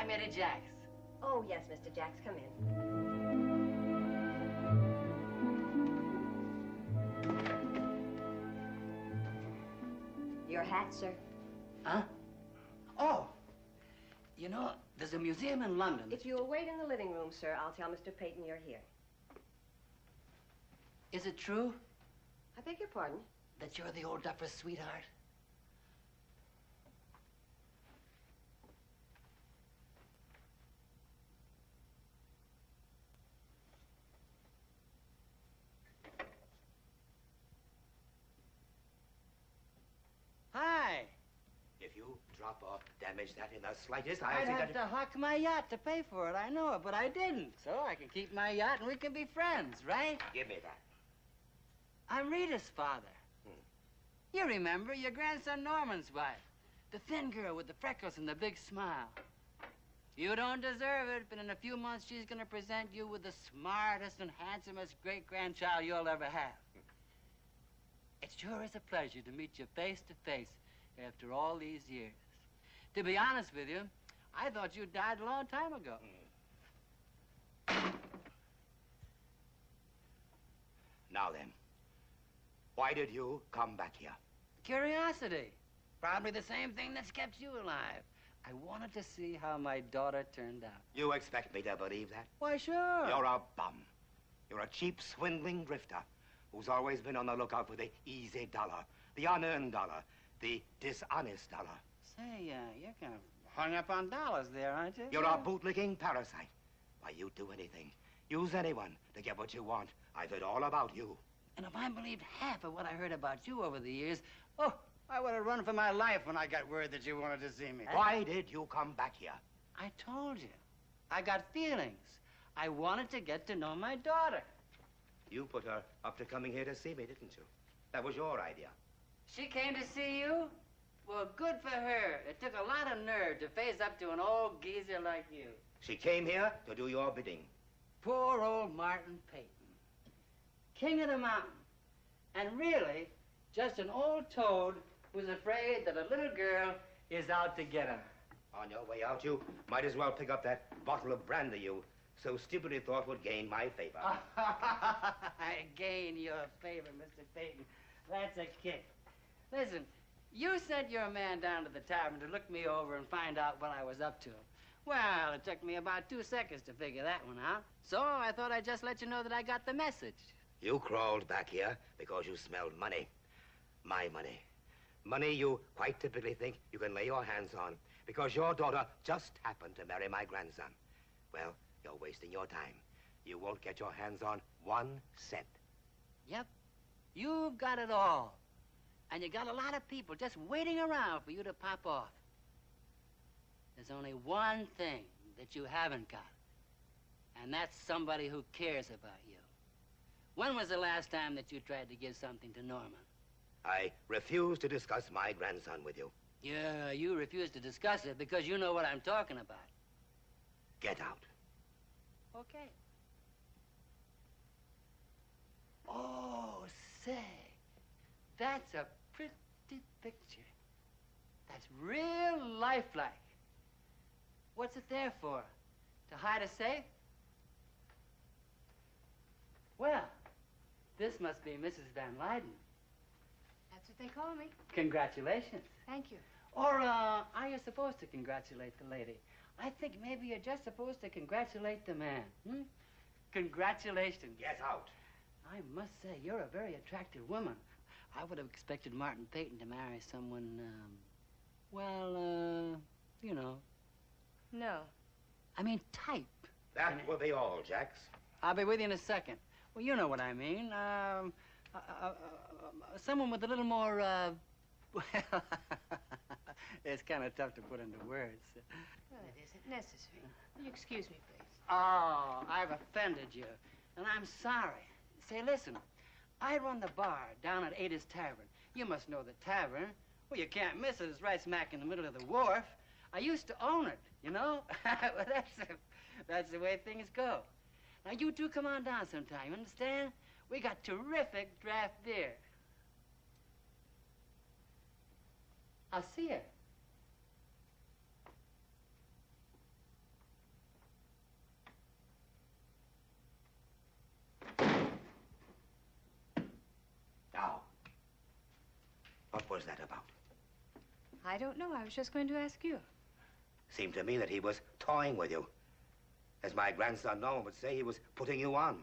I'm Eddie Jacks. Oh, yes, Mr. Jacks, come in. Your hat, sir. Huh? Oh, you know, there's a museum in London. If you'll wait in the living room, sir, I'll tell Mr. Peyton you're here. Is it true I beg your pardon? that you're the old duffer's sweetheart? Hi. If you drop off, damage that in the slightest, I'd have to hock my yacht to pay for it. I know it, but I didn't. So I can keep my yacht and we can be friends, right? Give me that. I'm Rita's father. You remember your grandson Norman's wife. The thin girl with the freckles and the big smile. You don't deserve it, but in a few months she's going to present you with the smartest and handsomest great-grandchild you'll ever have. It sure is a pleasure to meet you face to face after all these years. To be honest with you, I thought you died a long time ago. Now then, why did you come back here? Curiosity. Probably the same thing that's kept you alive. I wanted to see how my daughter turned out. You expect me to believe that? Why, sure. You're a bum. You're a cheap, swindling drifter who's always been on the lookout for the easy dollar, the unearned dollar, the dishonest dollar. Say, you're kind of hung up on dollars there, aren't you? You're a bootlicking parasite. Why, you'd do anything, use anyone to get what you want. I've heard all about you. And if I believed half of what I heard about you over the years, oh, I would have run for my life when I got word that you wanted to see me. Why did you come back here? I told you. I got feelings. I wanted to get to know my daughter. You put her up to coming here to see me, didn't you? That was your idea. She came to see you? Well, good for her. It took a lot of nerve to face up to an old geezer like you. She came here to do your bidding. Poor old Martin Peyton. King of the mountain. And really, just an old toad who's afraid that a little girl is out to get him. On your way out, you might as well pick up that bottle of brandy you so stupidly thought would gain my favor. I gain your favor, Mr. Peyton. That's a kick. Listen, you sent your man down to the tavern to look me over and find out what I was up to. Well, it took me about 2 seconds to figure that one out. So I thought I'd just let you know that I got the message. You crawled back here because you smelled money. My money. Money you quite typically think you can lay your hands on because your daughter just happened to marry my grandson. Well, you're wasting your time. You won't get your hands on 1 cent. Yep. You've got it all. And you got a lot of people just waiting around for you to pop off. There's only one thing that you haven't got. And that's somebody who cares about you. When was the last time that you tried to give something to Norman? I refuse to discuss my grandson with you. Yeah, you refuse to discuss it because you know what I'm talking about. Get out. Okay. Oh, say, that's a pretty picture. That's real lifelike. What's it there for? To hide a safe? Well, this must be Mrs. Van Leyden. That's what they call me. Congratulations. Thank you. Or, are you supposed to congratulate the lady? I think maybe you're just supposed to congratulate the man. Congratulations. Get out. I must say, you're a very attractive woman. I would have expected Martin Peyton to marry someone, you know. No. I mean, type. That will be all, Jax. I'll be with you in a second. Well, you know what I mean. Someone with a little more, well, it's kind of tough to put into words. Well, it isn't necessary. Will you excuse me, please? Oh, I've offended you, and I'm sorry. Say, listen, I run the bar down at Ada's Tavern. You must know the tavern. Well, you can't miss it. It's right smack in the middle of the wharf. I used to own it, you know? Well, that's the way things go. Now, you two come on down sometime, you understand? We got terrific draft beer. I'll see you. was that about? I don't know. I was just going to ask you. Seemed to me that he was toying with you. As my grandson Norman would say, he was putting you on.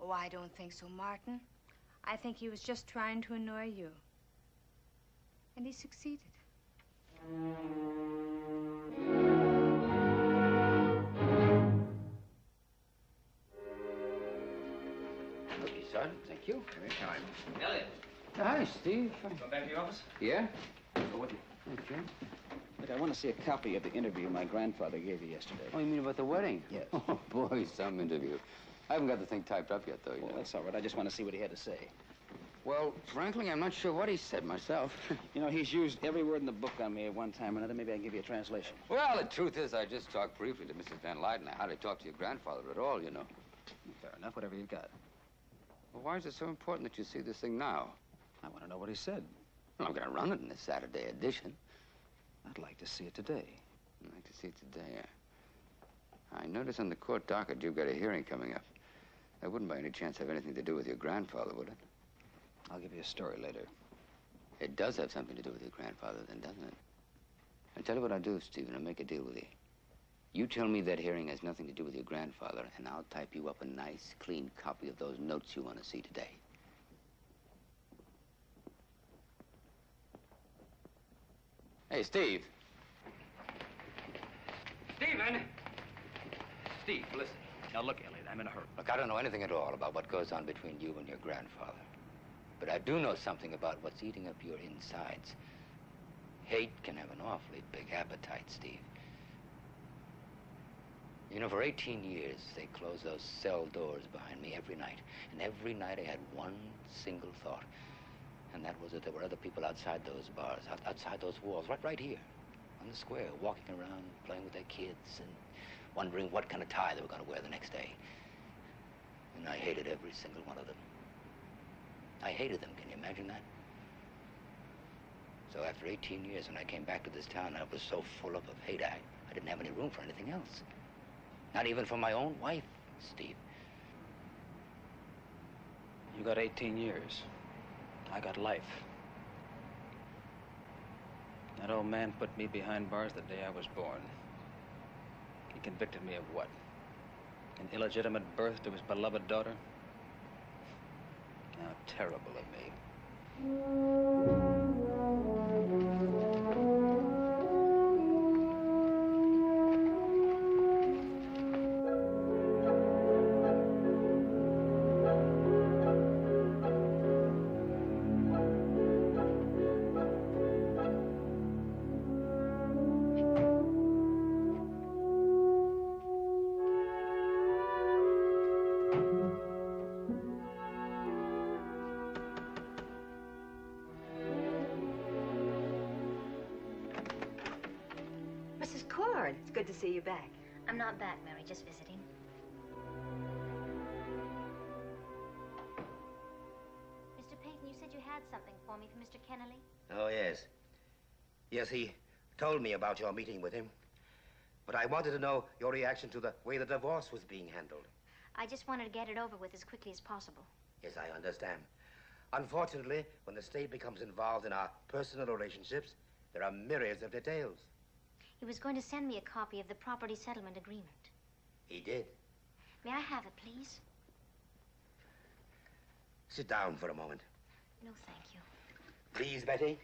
Oh, I don't think so, Martin. I think he was just trying to annoy you. And he succeeded. Okay, Sergeant. Thank you. Anytime. Elliot. Hi, Steve. Go back to your office? Yeah? Go with you. Okay. Look, I want to see a copy of the interview my grandfather gave you yesterday. Oh, you mean about the wedding? Yes. Oh, boy, some interview. I haven't got the thing typed up yet, though, you Well, know. that's all right. I just want to see what he had to say. Well, frankly, I'm not sure what he said myself. You know, he's used every word in the book on me at one time or another. Maybe I can give you a translation. Well, the truth is, I just talked briefly to Mrs. Van Lyden. I hardly talked to your grandfather at all, you know. Fair enough. Whatever you've got. Well, why is it so important that you see this thing now? I want to know what he said. Well, I'm going to run it in the Saturday edition. I'd like to see it today. I'd like to see it today, yeah. I notice on the court docket you've got a hearing coming up. That wouldn't by any chance have anything to do with your grandfather, would it? I'll give you a story later. It does have something to do with your grandfather, then, doesn't it? I'll tell you what I'll do, Stephen. I'll make a deal with you. You tell me that hearing has nothing to do with your grandfather, and I'll type you up a nice, clean copy of those notes you want to see today. Hey, Steve. Stephen! Steve, listen. Now, look, Elliot, I'm in a hurry. Look, I don't know anything at all about what goes on between you and your grandfather. But I do know something about what's eating up your insides. Hate can have an awfully big appetite, Steve. You know, for 18 years, they closed those cell doors behind me every night. And every night I had one single thought. And that was that there were other people outside those bars, outside those walls, right here, on the square, walking around, playing with their kids, and wondering what kind of tie they were going to wear the next day. And I hated every single one of them. I hated them, can you imagine that? So after 18 years, when I came back to this town, I was so full of hate, I didn't have any room for anything else. Not even for my own wife, Steve. You got 18 years. I got life. That old man put me behind bars the day I was born. He convicted me of what? An illegitimate birth to his beloved daughter? How terrible of me. Mrs. Cord, it's good to see you back. I'm not back, Mary, just visiting. Mr. Peyton, you said you had something for me for Mr. Kennelly? Oh, yes. Yes, he told me about your meeting with him. But I wanted to know your reaction to the way the divorce was being handled. I just wanted to get it over with as quickly as possible. Yes, I understand. Unfortunately, when the state becomes involved in our personal relationships, there are myriads of details. He was going to send me a copy of the property settlement agreement. He did. May I have it, please? Sit down for a moment. No, thank you. Please, Betty.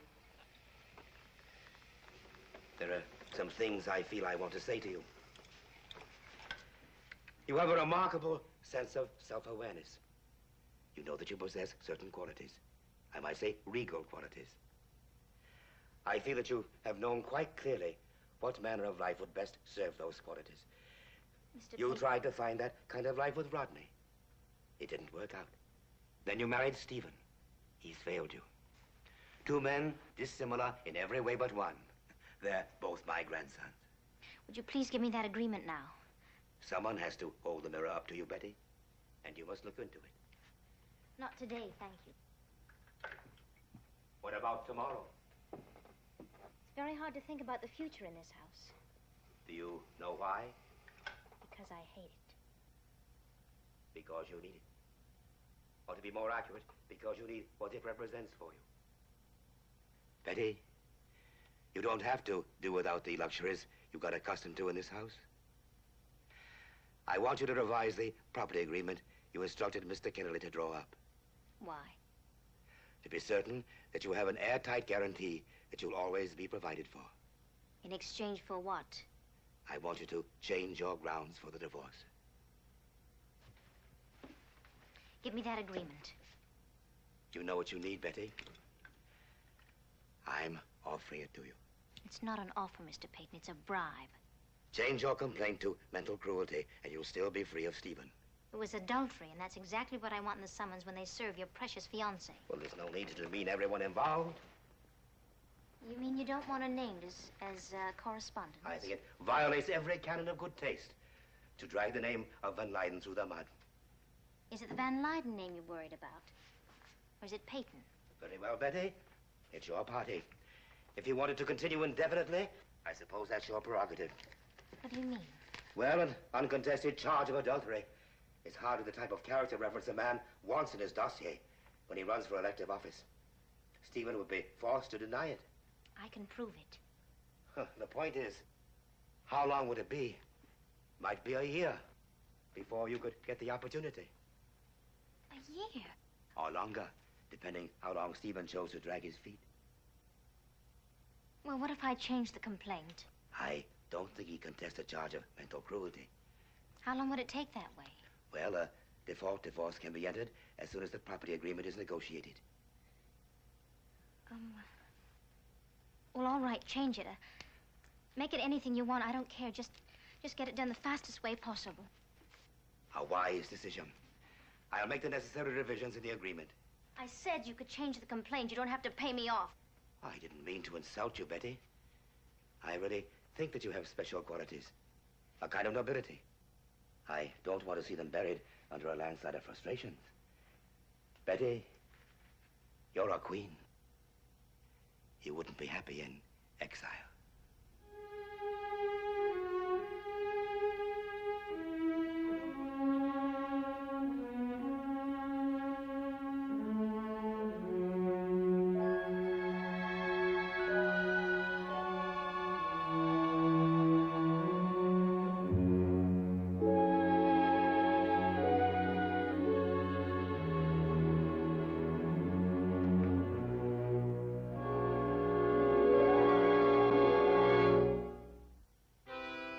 There are some things I feel I want to say to you. You have a remarkable sense of self-awareness. You know that you possess certain qualities. I might say regal qualities. I feel that you have known quite clearly what manner of life would best serve those qualities. Mr. You Peyton, tried to find that kind of life with Rodney. It didn't work out. Then you married Stephen. He's failed you. Two men dissimilar in every way but one. They're both my grandsons. would you please give me that agreement now? Someone has to hold the mirror up to you, Betty, and you must look into it. Not today, thank you. What about tomorrow? It's very hard to think about the future in this house. Do you know why? Because I hate it. Because you need it. Or to be more accurate, because you need what it represents for you. Betty, you don't have to do without the luxuries you got accustomed to in this house. I want you to revise the property agreement you instructed Mr. Kennedy to draw up. Why? To be certain that you have an airtight guarantee that you'll always be provided for. In exchange for what? I want you to change your grounds for the divorce. Give me that agreement. You know what you need, Betty? I'm offering it to you. It's not an offer, Mr. Peyton. It's a bribe. Change your complaint to mental cruelty, and you'll still be free of Stephen. It was adultery, and that's exactly what I want in the summons when they serve your precious fiancé. Well, there's no need to demean everyone involved. You mean you don't want her named as correspondent? I think it violates every canon of good taste to drag the name of Van Leyden through the mud. Is it the Van Leyden name you're worried about? Or is it Peyton? Very well, Betty. It's your party. If you wanted to continue indefinitely, I suppose that's your prerogative. What do you mean? Well, an uncontested charge of adultery is hardly the type of character reference a man wants in his dossier when he runs for elective office. Stephen would be forced to deny it. I can prove it. The point is, how long would it be? Might be a year before you could get the opportunity. A year? Or longer, depending how long Stephen chose to drag his feet. Well, what if I change the complaint? I don't think he contests a charge of mental cruelty. How long would it take that way? Well, a default divorce can be entered as soon as the property agreement is negotiated. Well, all right, change it. Make it anything you want. I don't care. Just get it done the fastest way possible. A wise decision. I'll make the necessary revisions in the agreement. I said you could change the complaint. You don't have to pay me off. I didn't mean to insult you, Betty. I really think that you have special qualities, a kind of nobility. I don't want to see them buried under a landslide of frustrations. Betty, you're a queen. You wouldn't be happy in exile.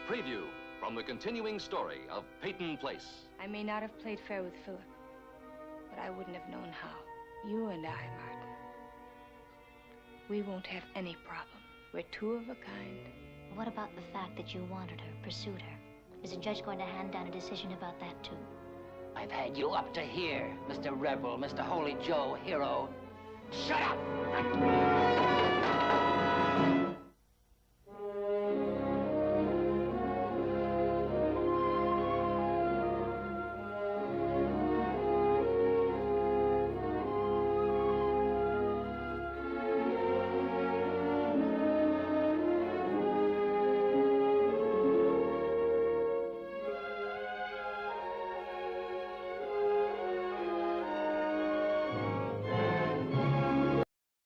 Preview from the continuing story of Peyton Place. I may not have played fair with Phillip, but I wouldn't have known how. You and I, Martin. We won't have any problem. We're two of a kind. What about the fact that you wanted her, pursued her? Is the judge going to hand down a decision about that, too? I've had you up to here, Mr. Rebel, Mr. Holy Joe, hero. Shut up!